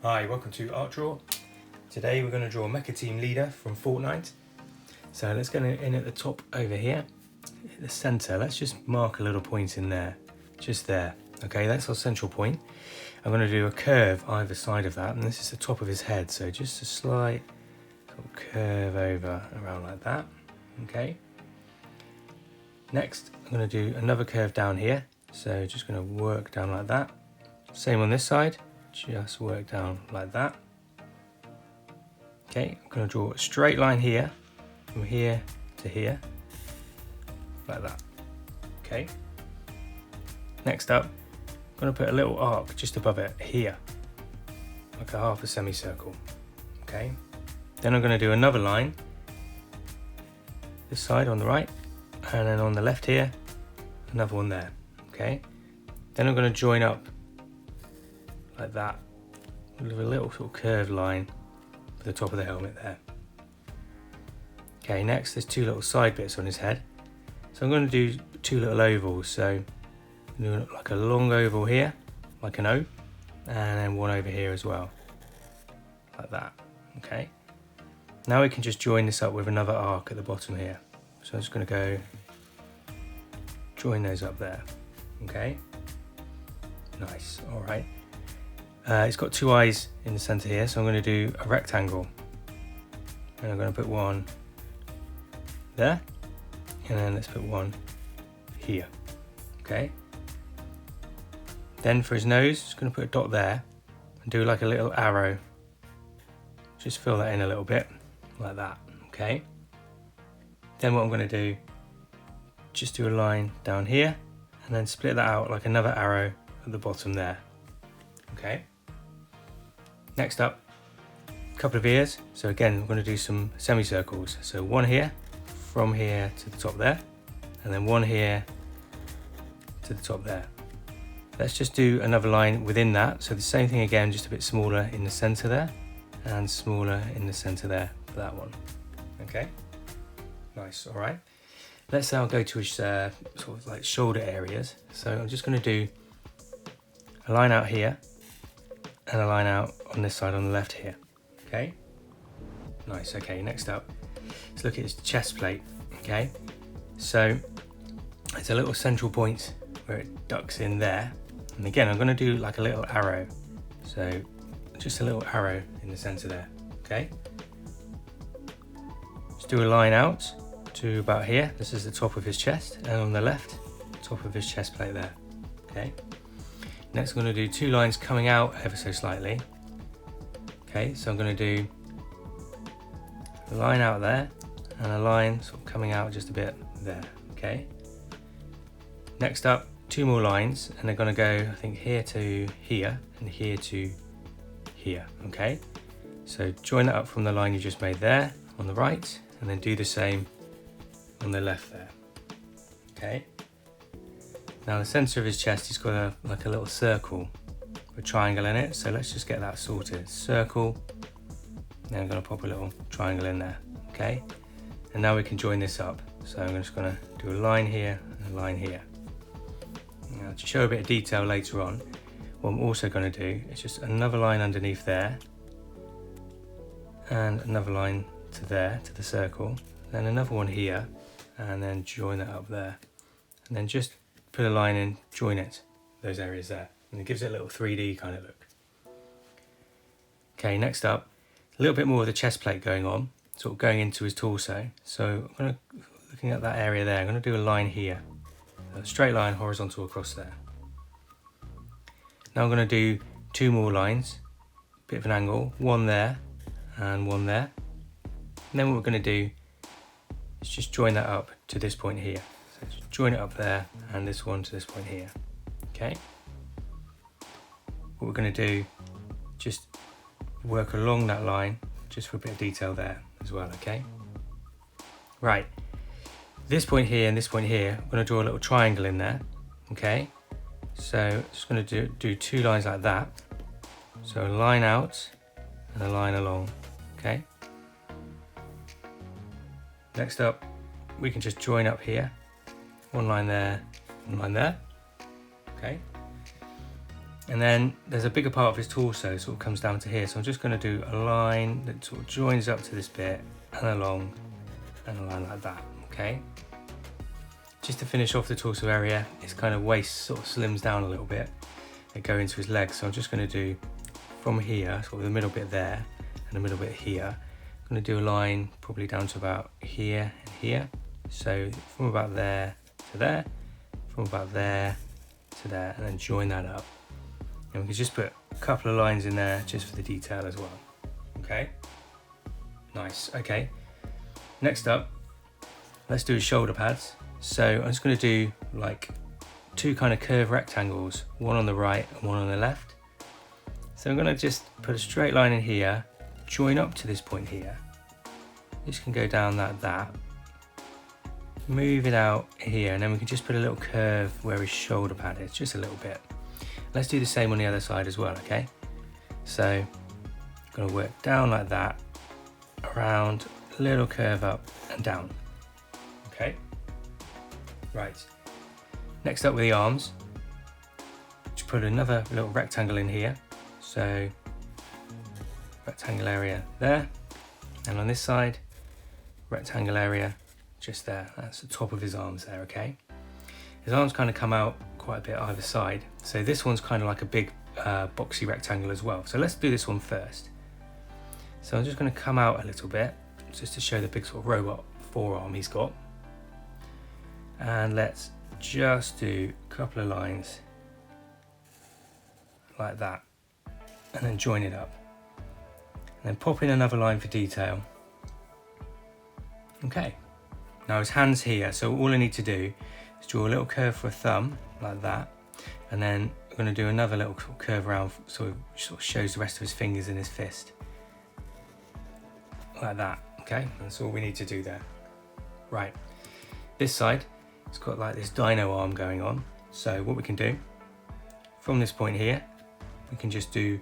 Hi, welcome to Art Draw. Today we're going to draw Mecha Team Leader from Fortnite. So let's get in at the top over here, at the centre. Let's just mark a little point in there, just there. Okay, that's our central point. I'm going to do a curve either side of that, and this is the top of his head, so just a slight sort of curve over around like that. Okay. Next, I'm going to do another curve down here, so just going to work down like that. Same on this side. Just work down like that. Okay, I'm going to draw a straight line here, from here to here, like that. Okay. Next up, I'm going to put a little arc just above it here, like a half a semicircle. Okay. Then I'm going to do another line, this side on the right, and then on the left here, another one there. Okay. Then I'm going to join up like that, with a little sort of curved line for the top of the helmet there. Okay, next there's two little side bits on his head. So I'm going to do two little ovals. So I'm doing like a long oval here, like an O, and then one over here as well, like that. Okay. Now we can just join this up with another arc at the bottom here. So I'm just going to go join those up there. Okay. Nice. All right. It's got two eyes in the center here, so I'm going to do a rectangle, and I'm going to put one there, and then let's put one here. Okay. Then for his nose, just going to put a dot there and do like a little arrow. Just fill that in a little bit like that. Okay. Then what I'm going to do, just do a line down here and then split that out like another arrow at the bottom there. Okay. Next up, a couple of ears. So again, we're going to do some semicircles. So one here, from here to the top there, and then one here to the top there. Let's just do another line within that. So the same thing again, just a bit smaller in the center there, and smaller in the center there for that one. Okay, nice. All right. Let's now go to his sort of like shoulder areas. So I'm just going to do a line out here, and a line out on this side on the left here. Okay, nice. Okay, next up, let's look at his chest plate. Okay, so it's a little central point where it ducks in there, and again I'm going to do like a little arrow, so just a little arrow in the center there. Okay, just do a line out to about here. This is the top of his chest, and on the left, top of his chest plate there. Okay. Next I'm going to do two lines coming out ever so slightly. Okay, so I'm going to do a line out there and a line sort of coming out just a bit there. Okay. Next up, two more lines, and they're going to go, I think, here to here and here to here. Okay, so join that up from the line you just made there on the right, and then do the same on the left there. Okay. Now the centre of his chest, he's got like a little circle with a triangle in it, so let's just get that sorted. Circle, then I'm going to pop a little triangle in there, okay? And now we can join this up. So I'm just going to do a line here and a line here. Now to show a bit of detail later on, what I'm also going to do is just another line underneath there, and another line to there, to the circle, then another one here, and then join that up there. And then just put a line in, join it, those areas there, and it gives it a little 3D kind of look. Okay, next up, a little bit more of the chest plate going on, sort of going into his torso. So I'm going to, looking at that area there, I'm going to do a line here, a straight line horizontal across there. Now I'm going to do two more lines, a bit of an angle, one there and one there. And then what we're going to do is just join that up to this point here. So just join it up there and this one to this point here. Okay. What we're going to do, just work along that line, just for a bit of detail there as well. Okay. Right. This point here and this point here, I'm going to draw a little triangle in there. Okay. So just going to do two lines like that. So a line out and a line along. Okay. Next up, we can just join up here. One line there, one line there. Okay. And then there's a bigger part of his torso, sort of comes down to here. So I'm just going to do a line that sort of joins up to this bit and along, and a line like that, okay? Just to finish off the torso area, his kind of waist sort of slims down a little bit and go into his legs. So I'm just going to do from here, sort of the middle bit there and the middle bit here. I'm going to do a line probably down to about here and here. So from about there to there, from about there to there, and then join that up. And we can just put a couple of lines in there just for the detail as well. Okay, nice. Okay, next up, let's do his shoulder pads. So I'm just going to do like two kind of curved rectangles, one on the right and one on the left. So I'm going to just put a straight line in here, join up to this point here. This can go down like that. Move it out here, and then we can just put a little curve where his shoulder pad is, just a little bit. Let's do the same on the other side as well, okay? So I'm going to work down like that, around, a little curve up and down. Okay, right. Next up with the arms, just put another little rectangle in here. So rectangle area there, and on this side, rectangle area just there. That's the top of his arms there, okay? His arms kind of come out quite a bit either side. So this one's kind of like a big boxy rectangle as well. So let's do this one first. So I'm just going to come out a little bit just to show the big sort of robot forearm he's got. And let's just do a couple of lines like that, and then join it up. And then pop in another line for detail. Okay, now his hand's here, so all I need to do is draw a little curve for a thumb, like that, and then I'm going to do another little curve around so it sort of shows the rest of his fingers in his fist. Like that, okay? That's all we need to do there. Right, this side, it's got like this dino arm going on, so what we can do, from this point here, we can just do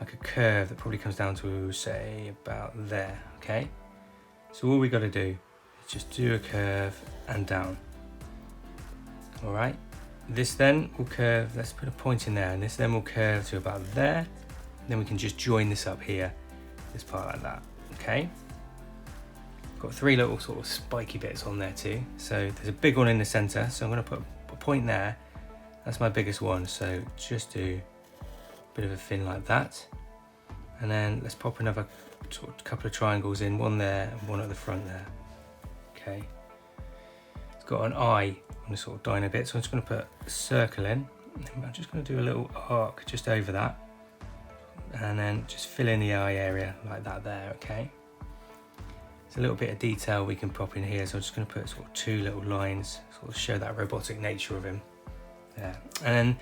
like a curve that probably comes down to, say, about there, okay? So all we got to do is just do a curve and down. All right, this then will curve, let's put a point in there, and this then will curve to about there. Then we can just join this up here, this part like that, okay? Got three little sort of spiky bits on there too. So there's a big one in the center, so I'm going to put a point there. That's my biggest one, so just do a bit of a fin like that. And then let's pop another couple of triangles in, one there and one at the front there. Okay. It's got an eye on the sort of dino bit, so I'm just going to put a circle in. I'm just going to do a little arc just over that, and then just fill in the eye area like that there, okay? There's a little bit of detail we can pop in here, so I'm just going to put sort of two little lines, sort of show that robotic nature of him. There. And then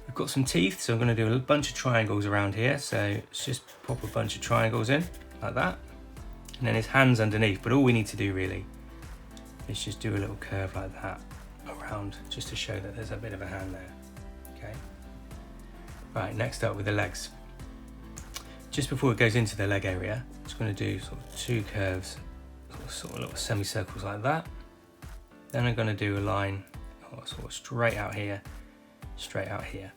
we've got some teeth, so I'm going to do a bunch of triangles around here, so let's just pop a bunch of triangles in, like that. And then his hand's underneath, but all we need to do really is just do a little curve like that around, just to show that there's a bit of a hand there, okay? Right, next up with the legs. Just before it goes into the leg area, I'm just going to do sort of two curves, sort of little semicircles like that. Then I'm going to do a line sort of straight out here, straight out here.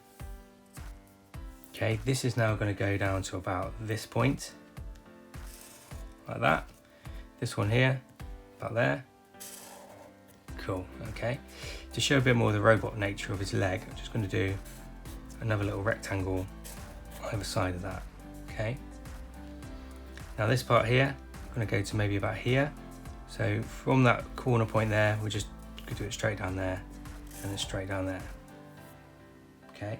Okay, this is now going to go down to about this point, like that. This one here, about there. Cool, okay. To show a bit more of the robot nature of his leg, I'm just going to do another little rectangle either side of that, okay. Now this part here, I'm going to go to maybe about here. So from that corner point there, we're just going to do it straight down there, and then straight down there, okay.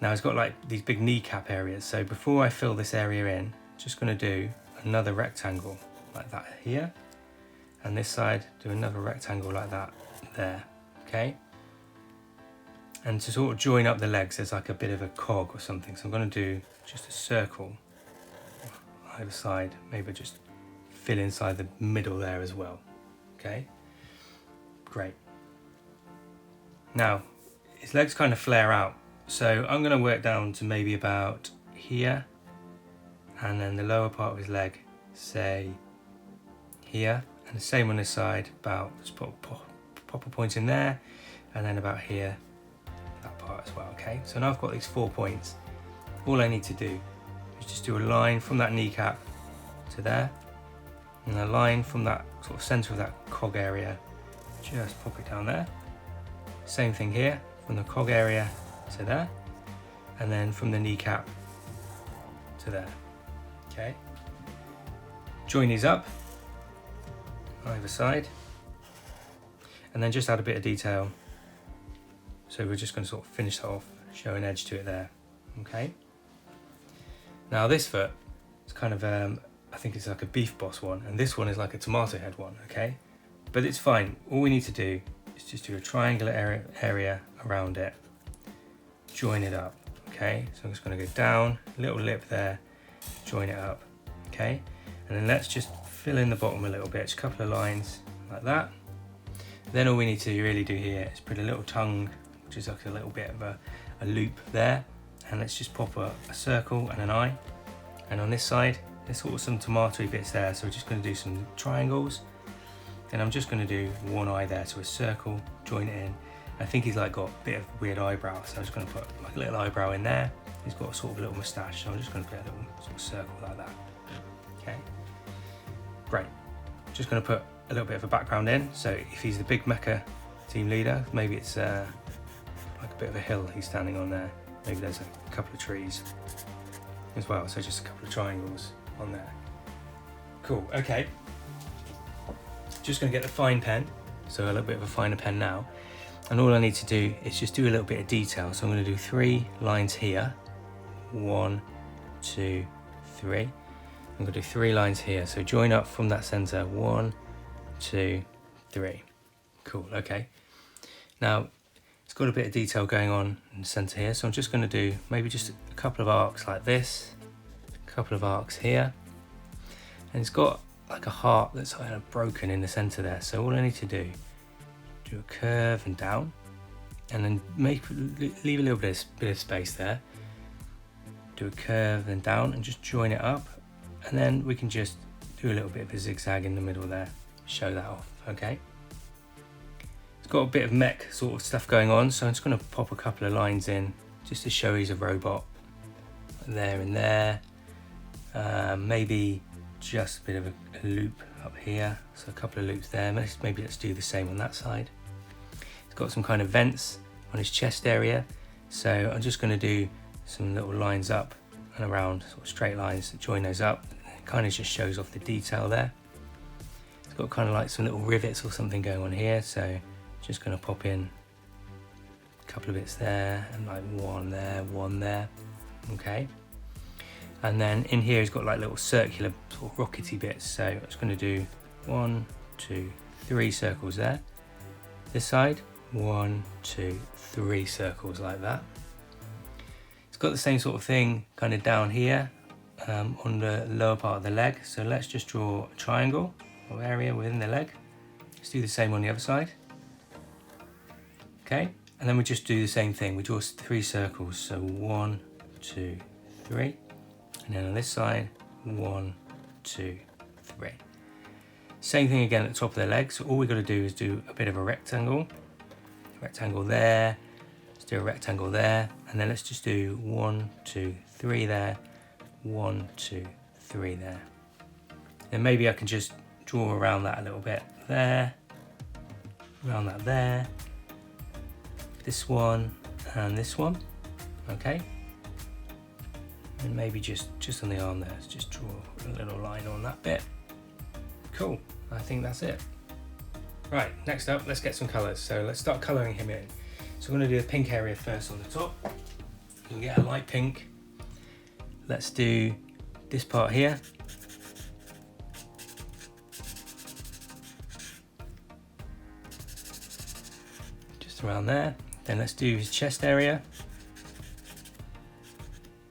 Now it's got like these big kneecap areas, so before I fill this area in, I'm just going to do another rectangle like that here, and this side do another rectangle like that there, okay. And to sort of join up the legs, there's like a bit of a cog or something, so I'm going to do just a circle either side, maybe just fill inside the middle there as well, okay. Great. Now his legs kind of flare out, so I'm going to work down to maybe about here, and then the lower part of his leg, say here, and the same on this side, about just pop a point in there, and then about here, that part as well, okay? So now I've got these 4 points. All I need to do is just do a line from that kneecap to there, and a line from that sort of center of that cog area, just pop it down there. Same thing here, from the cog area to there, and then from the kneecap to there, okay? Join these up, either side, and then just add a bit of detail. So we're just going to sort of finish that off, show an edge to it there, okay? Now this foot is kind of, I think it's like a beef boss one, and this one is like a tomato head one, okay? But it's fine. All we need to do is just do a triangular area around it, join it up, okay? So I'm just going to go down, little lip there, join it up, okay? And then let's just fill in the bottom a little bit, just a couple of lines like that. Then all we need to really do here is put a little tongue, which is like a little bit of a loop there, and let's just pop a circle and an eye. And on this side, there's sort of some tomatoey bits there, so we're just going to do some triangles. Then I'm just going to do one eye there, so a circle, join it in. I think he's like got a bit of weird eyebrow, so I'm just going to put like a little eyebrow in there. He's got a sort of little moustache, so I'm just going to put a little sort of circle like that. Okay, great. Just going to put a little bit of a background in, so if he's the big Mecha Team Leader, maybe it's like a bit of a hill he's standing on there. Maybe there's a couple of trees as well, so just a couple of triangles on there. Cool, okay. Just going to get the fine pen, so a little bit of a finer pen now, and all I need to do is just do a little bit of detail. So I'm going to do 3 lines here, 1, 2, 3. I'm going to do 3 lines here, so join up from that center, 1, 2, 3. Cool, okay. Now it's got a bit of detail going on in the center here, so I'm just going to do maybe just a couple of arcs like this, a couple of arcs here, and it's got like a heart that's kind of broken in the center there. So all I need to do a curve and down, and then leave a little bit of space there, do a curve and down, and just join it up, and then we can just do a little bit of a zigzag in the middle there, show that off, okay? It's got a bit of mech sort of stuff going on, so I'm just going to pop a couple of lines in just to show he's a robot there and there. Maybe just a bit of a loop up here, so a couple of loops there. Maybe let's do the same on that side. It's got some kind of vents on his chest area, so I'm just going to do some little lines up and around, sort of straight lines to join those up. It kind of just shows off the detail there. It's got kind of like some little rivets or something going on here, so just going to pop in a couple of bits there, and like one there, okay. And then in here he's got like little circular sort of rockety bits, so I'm just going to do 1, 2, 3 circles there. This side, 1, 2, 3 circles like that. It's got the same sort of thing kind of down here on the lower part of the leg, so let's just draw a triangle or area within the leg. Let's do the same on the other side. Okay, and then we just do the same thing. We draw 3 circles, so 1, 2, 3. And then on this side, 1, 2, 3. Same thing again at the top of the leg. So all we've got to do is do a bit of a rectangle there. Let's do a rectangle there, and then let's just do 1, 2, 3 there, 1, 2, 3 there. Then maybe I can just draw around that a little bit there, around that there, this one and this one, okay. And maybe just on the arm there, let's just draw a little line on that bit. Cool, I think that's it. Right, next up, let's get some colours. So let's start colouring him in. So I'm going to do the pink area first on the top. You can get a light pink. Let's do this part here. Just around there. Then let's do his chest area.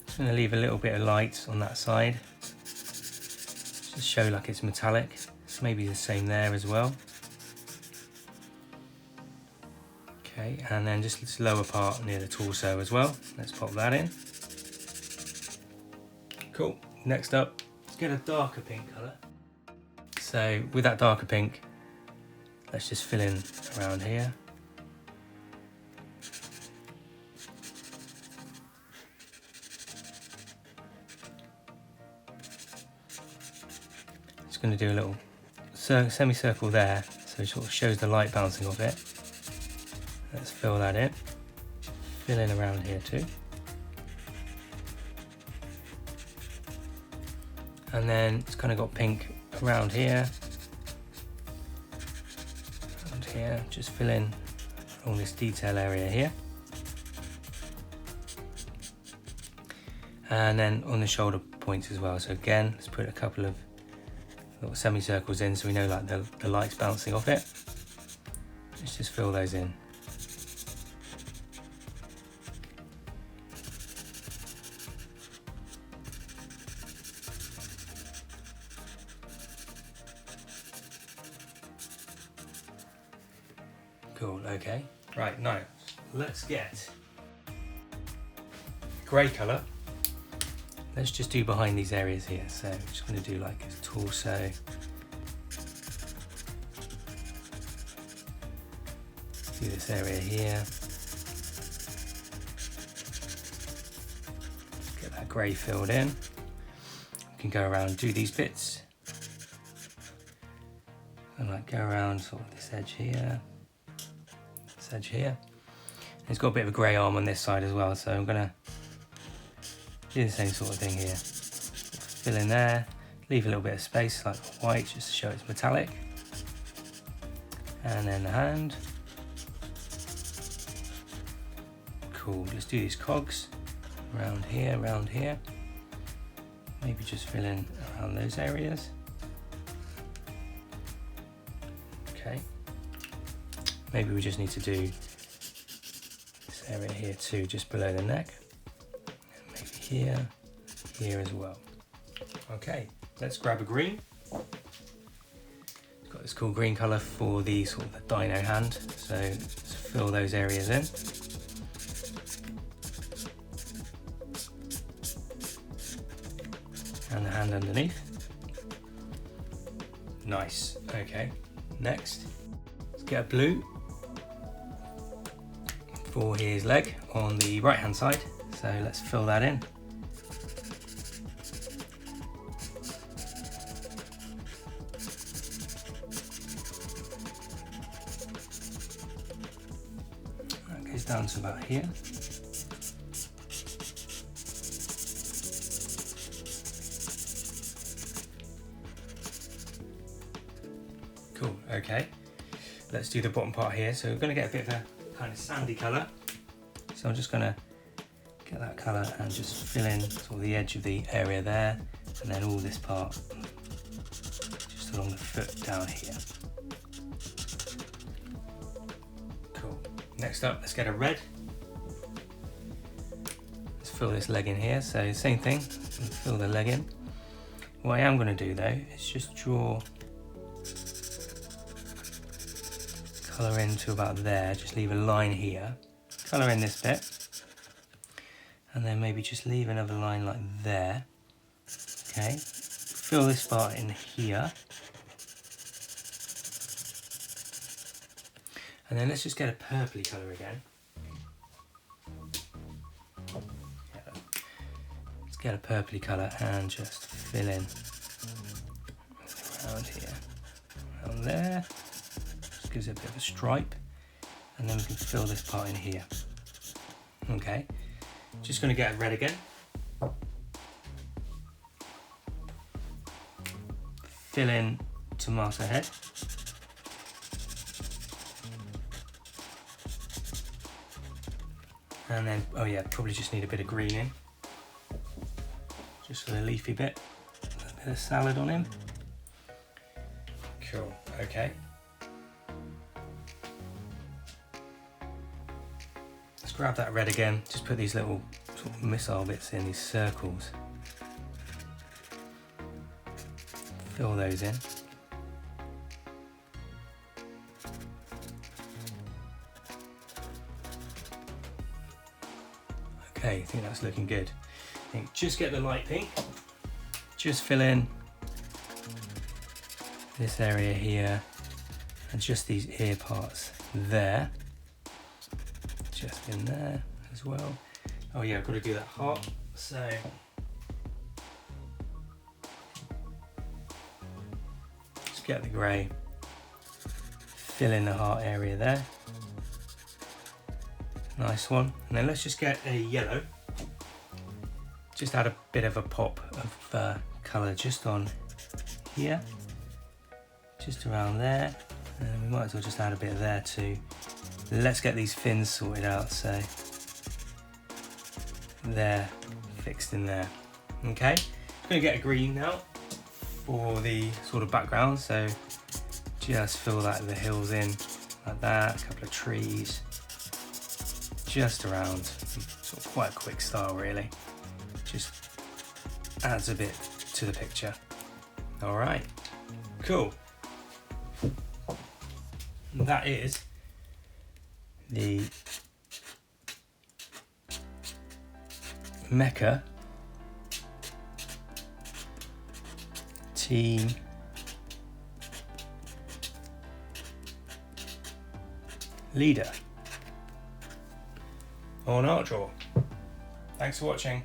Just going to leave a little bit of light on that side, just show like it's metallic. So maybe the same there as well. Okay, and then just this lower part near the torso as well. Let's pop that in. Cool. Next up, let's get a darker pink colour. So with that darker pink, let's just fill in around here. Just going to do a little semicircle there, so it sort of shows the light bouncing off it. Let's fill that in. Fill in around here too. And then it's kind of got pink around here. And here, just fill in all this detail area here. And then on the shoulder points as well. So again, let's put a couple of little semicircles in so we know like the light's bouncing off it. Let's just fill those in. Cool, okay. Right, now let's get grey colour. Let's just do behind these areas here. So I'm just going to do like his torso. Do this area here. Get that grey filled in. We can go around and do these bits. And like go around sort of this edge here. This edge here. It's got a bit of a grey arm on this side as well, so I'm going to do the same sort of thing here. Fill in there, leave a little bit of space like white just to show it's metallic. And then the hand. Cool, let's do these cogs around here. Maybe just fill in around those areas. Okay. Maybe we just need to do this area here too, just below the neck. Here, here as well. Okay, let's grab a green. It's got this cool green colour for the sort of the dino hand, so let's fill those areas in. And the hand underneath. Nice, okay. Next, let's get a blue for his leg on the right hand side, so let's fill that in. Down to about here. Cool, okay. Let's do the bottom part here. So we're going to get a bit of a kind of sandy colour. So I'm just going to get that colour and just fill in sort of the edge of the area there, and then all this part just along the foot down here. Next up, let's get a red. Let's fill this leg in here. So same thing, fill the leg in. What I am going to do though is just draw colour into about there. Just leave a line here. Colour in this bit, and then maybe just leave another line like there. Okay. Fill this part in here. And then let's just get a purpley colour again. Yeah. Let's get a purpley colour and just fill in around here, around there. Just gives it a bit of a stripe. And then we can fill this part in here. Okay, just going to get a red again. Fill in tomato head. And then, oh yeah, probably just need a bit of green in. Just for the leafy bit. A bit of salad on him. Cool, okay. Let's grab that red again. Just put these little sort of missile bits in, these circles. Fill those in. Okay, I think that's looking good. I think just get the light pink. Just fill in this area here and just these ear parts there. Just in there as well. Oh yeah, I've got to do that heart. So get the grey, fill in the heart area there. Nice one. And then let's just get a yellow. Just add a bit of a pop of colour just on here, just around there, and we might as well just add a bit there too. Let's get these fins sorted out, so they're fixed in there. Okay, I'm going to get a green now for the sort of background, so just fill that the hills in like that, a couple of trees just around, sort of quite a quick style really, just adds a bit to the picture. All right, cool. And that is the Mecha Team Leader on Art Draw. Thanks for watching.